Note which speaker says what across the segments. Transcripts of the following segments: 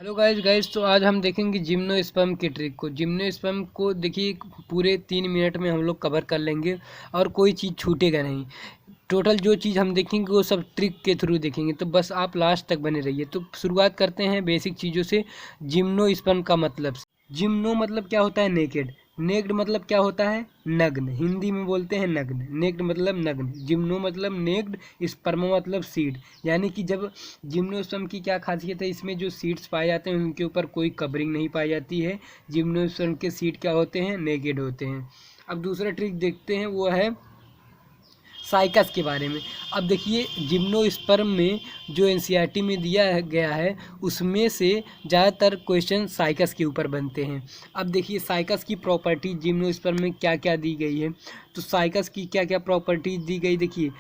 Speaker 1: Hello guys तो आज हम देखेंगे जिम्नोस्पर्म की ट्रिक को। जिम्नोस्पर्म को देखिए पूरे 3 मिनट में हम लोग कवर कर लेंगे और कोई चीज़ छूटेगा नहीं। टोटल जो चीज़ हम देखेंगे वो सब ट्रिक के थ्रू देखेंगे, तो बस आप लास्ट तक बने रहिए। तो शुरुआत करते हैं बेसिक चीज़ों से। जिम्नोस्पर्म का मतलब जिम्नो मतलब क्या होता है? नेकेड। नेक्ड मतलब क्या होता है? नग्न। हिंदी में बोलते हैं नग्न। नेक्ड मतलब नग्न। जिम्नो मतलब नेक्ड। स्पर्म मतलब सीड। यानी कि जब जिम्नोस्पर्म की क्या खासियत है, इसमें जो सीड्स पाए जाते हैं उनके ऊपर कोई कवरिंग नहीं पाई जाती है। जिम्नोस्पर्म के सीड क्या होते हैं? नेकेड होते हैं। अब दूसरा ट्रिक देखते हैं, वो है साइकस के बारे में। अब देखिए जिम्नोस्पर्म में जो एनसीईआरटी में दिया गया है उसमें से ज़्यादातर क्वेश्चन साइकस के ऊपर बनते हैं। अब देखिए साइकस की प्रॉपर्टी जिम्नोस्पर्म में क्या क्या दी गई है। तो साइकस की क्या क्या प्रॉपर्टीज दी गई देखिए,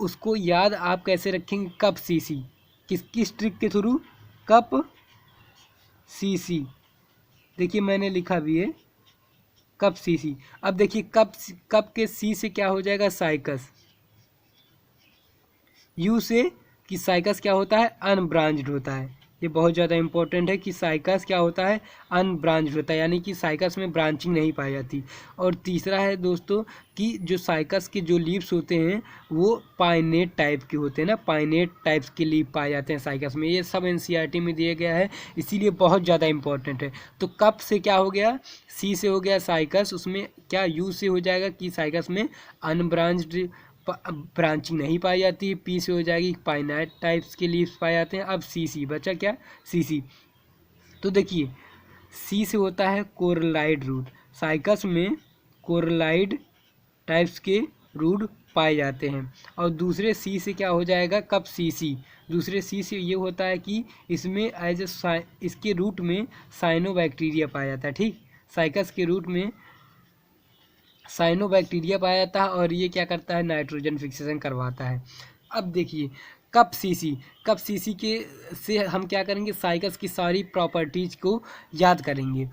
Speaker 1: उसको याद आप कैसे रखेंगे? Cup CC. किस ट्रिक के थ्रू? Cup CC. देखिए मैंने लिखा भी है कप सीसी। अब देखिए कप कप के सी से क्या हो जाएगा? साइकस। यू से कि साइकस क्या होता है? अनब्रांच्ड होता है। ये बहुत ज़्यादा इंपॉर्टेंट है कि साइकस क्या होता है? अनब्रांच्ड होता है, यानी कि साइकस में ब्रांचिंग नहीं पाई जाती। और तीसरा है दोस्तों कि जो साइकस के जो लीव्स होते हैं वो पाइनेट टाइप के होते हैं ना, पाइनेट टाइप्स के लीव पाए जाते हैं साइकस में। ये सब एनसीईआरटी में दिया गया है, इसीलिए बहुत ज़्यादा इंपॉर्टेंट है। तो कप से क्या हो गया? सी से हो गया साइकस। उसमें क्या यू से हो जाएगा कि साइकस में अनब्रांच्ड ब्रांचिंग नहीं पाई जाती है। पी से हो जाएगी पाइनाइट टाइप्स के लीव्स पाए जाते हैं। अब सी बचा क्या? सी। तो देखिए सी से होता है कोरलाइड रूट। साइकस में कोरलाइड टाइप्स के रूट पाए जाते हैं। और दूसरे सी से क्या हो जाएगा? Cup C. दूसरे सी से ये होता है कि इसमें इसके रूट में साइनोबैक्टीरिया पाया जाता है। ठीक, साइकस के रूट में साइनोबैक्टीरिया पाया जाता है और ये क्या करता है? नाइट्रोजन फिक्सेशन करवाता है। अब देखिए कप सीसी के से हम क्या करेंगे? साइकस की सारी प्रॉपर्टीज को याद करेंगे।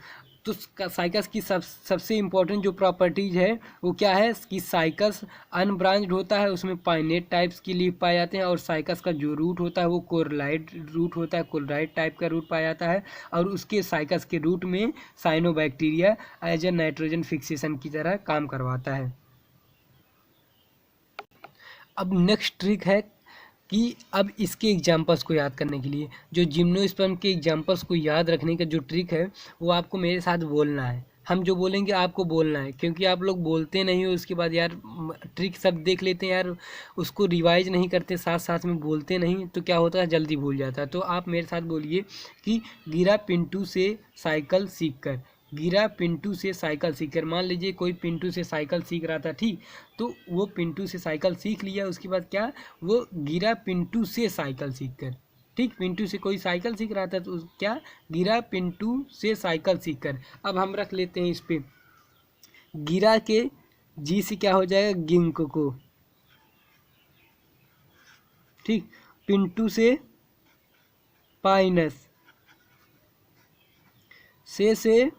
Speaker 1: तो साइकस की सबसे इम्पोर्टेंट जो प्रॉपर्टीज है वो क्या है कि साइकस अनब्रांच्ड होता है, उसमें पाइनेट टाइप्स की लीफ पाए जाते हैं। और साइकस का जो रूट होता है वो कोरलाइड रूट होता है, कोरलाइड टाइप का रूट पाया जाता है। और उसके साइकस के रूट में cyanobacteria as a nitrogen fixation की तरह काम करवाता है। अब नेक्स्ट ट्रिक है कि अब इसके एग्जांपल्स को याद करने के लिए, जो जिम्नोस्पर्म के एग्जांपल्स को याद रखने का जो ट्रिक है वो आपको मेरे साथ बोलना है। हम जो बोलेंगे आपको बोलना है, क्योंकि आप लोग बोलते नहीं हो। उसके बाद यार ट्रिक सब देख लेते हैं यार, उसको रिवाइज नहीं करते, साथ साथ में बोलते नहीं, तो क्या होता है? जल्दी भूल जाता है। तो आप मेरे साथ बोलिए कि गिरा पिंटू से साइकिल सीख कर। गिरा पिंटू से साइकिल सीख कर। मान लीजिए कोई पिंटू से साइकिल सीख रहा था, ठीक, तो वो पिंटू से साइकिल सीख लिया। उसके बाद क्या? वो गिरा पिंटू से साइकिल सीख कर। ठीक, पिंटू से कोई साइकिल सीख रहा था तो क्या? गिरा पिंटू से साइकिल सीख कर। अब हम रख लेते हैं इस पे गिरा के जी से क्या हो जाएगा? गिंक को। ठीक, पिंटू से पाइनस, से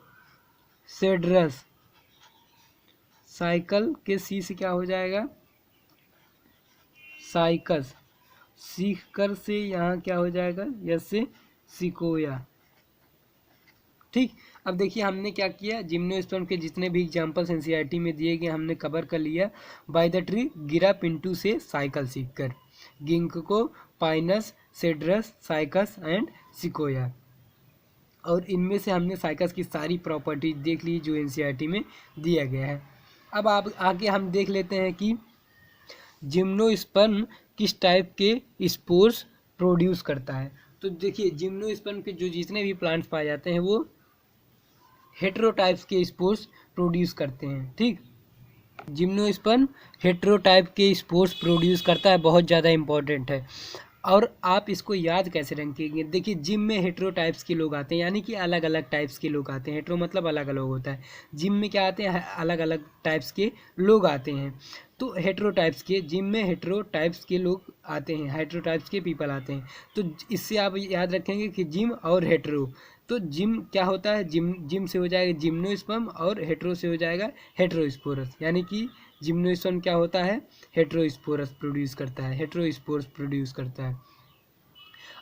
Speaker 1: सेड्रस, साइकिल के सी से क्या हो जाएगा? साइकस। सीख कर से यहाँ क्या हो जाएगा? यस से सिकोया। ठीक, अब देखिए हमने क्या किया? जिम्नोस्पर्म के जितने भी एग्जांपल्स एनसीईआरटी में दिए गए हमने कवर कर लिया। बाय द ट्री गिरा पिंटू से साइकिल सीखकर, ginkgo, Pinus, cedrus, cycas and sequoia. और इनमें से हमने साइकस की सारी प्रॉपर्टीज देख ली जो एनसीईआरटी में दिया गया है। अब आप आगे हम देख लेते हैं कि जिम्नोस्पर्म किस टाइप के स्पोर्स प्रोड्यूस करता है। तो देखिए जिम्नोस्पर्म के जो जितने भी प्लांट्स पाए जाते हैं वो हेटेरोटाइप्स के स्पोर्स प्रोड्यूस करते हैं। ठीक, जिम्नोस्पर्म हेटेरोटाइप के स्पोर्स प्रोड्यूस करता है, बहुत ज़्यादा इंपॉर्टेंट है। और आप इसको याद कैसे रखेंगे? देखिए जिम में हेटेरोटाइप्स के लोग आते हैं, यानी कि अलग अलग टाइप्स के लोग आते हैं। हेटेरो मतलब अलग अलग होता है। जिम में क्या आते हैं? अलग अलग टाइप्स के लोग आते हैं। तो हेटेरोटाइप्स के जिम में हेटेरोटाइप्स के लोग आते हैं, हेटेरोटाइप्स के पीपल आते हैं। तो इससे आप याद रखेंगे कि जिम और हेटेरो। तो जिम क्या होता है? जिम से हो जाएगा जिम्नोस्पर्म और हेटेरो से हो जाएगा हेटेरोस्पोरस। यानी कि जिम्नोस्पर्म क्या होता है? हेटेरोस्पोरस प्रोड्यूस करता है, हेटेरोस्पोर्स प्रोड्यूस करता है।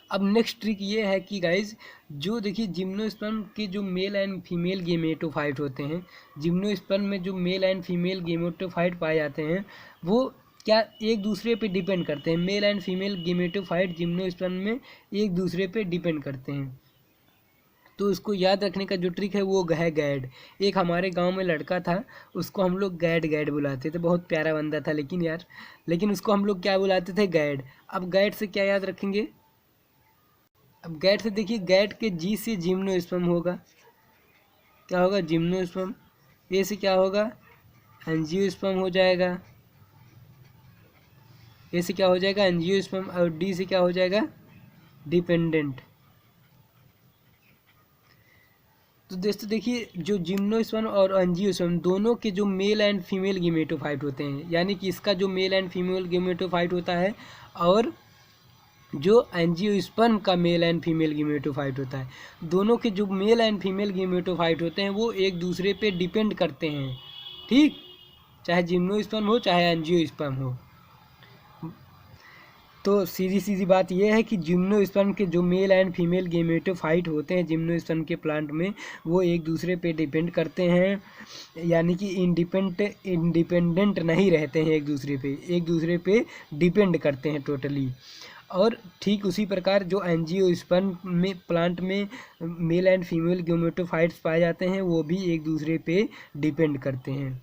Speaker 1: अब नेक्स्ट ट्रिक ये है कि गाइज जो देखिए जिम्नोस्पर्म के जो मेल एंड फीमेल गेमेटोफाइट होते हैं, जिम्नोस्पर्म में जो मेल एंड फीमेल गेमेटोफाइट पाए जाते हैं वो क्या एक दूसरे पे डिपेंड करते हैं। Male and female gametophyte gymnosperm में एक दूसरे पे डिपेंड करते हैं। तो उसको याद रखने का जो ट्रिक है वो है गैड। एक हमारे गांव में लड़का था, उसको हम लोग गैड गैड बुलाते थे, बहुत प्यारा बंदा था लेकिन उसको हम लोग क्या बुलाते थे, गैड। अब गैड से क्या याद रखेंगे, अब गैड से देखिए गैड के जी से जिम्नोस्पर्म होगा, क्या होगा जिम्नोस्पर्म। ए से क्या होगा एंजियोस्पर्म हो जाएगा, ए से क्या हो जाएगा एंजियोस्पर्म, और डी से क्या हो जाएगा डिपेंडेंट। तो दोस्तों देखिए जो जिम्नोस्पर्म और एंजियोस्पर्म दोनों के जो मेल एंड फीमेल गेमेटोफाइट होते हैं, यानी कि इसका जो मेल एंड फीमेल गेमेटोफाइट होता है और जो एंजियोस्पर्म का मेल एंड फीमेल गेमेटोफाइट होता है, दोनों के जो मेल एंड फीमेल गेमेटोफाइट होते हैं वो एक दूसरे पे डिपेंड करते हैं, ठीक, चाहे जिम्नोस्पर्म हो चाहे एंजियोस्पर्म हो। तो सीधी सीधी बात यह है कि जिम्नोस्पर्म के जो मेल एंड फीमेल गेमेटोफाइट होते हैं जिम्नोस्पर्म के प्लांट में, वो एक दूसरे पे डिपेंड करते हैं, यानी कि इंडिपेंडेंट नहीं रहते हैं, एक दूसरे पे डिपेंड करते हैं टोटली। और ठीक उसी प्रकार जो एंजियोस्पर्म में प्लांट में मेल एंड फीमेल गेमेटोफाइट्स पाए जाते हैं वो भी एक दूसरे पे डिपेंड करते हैं।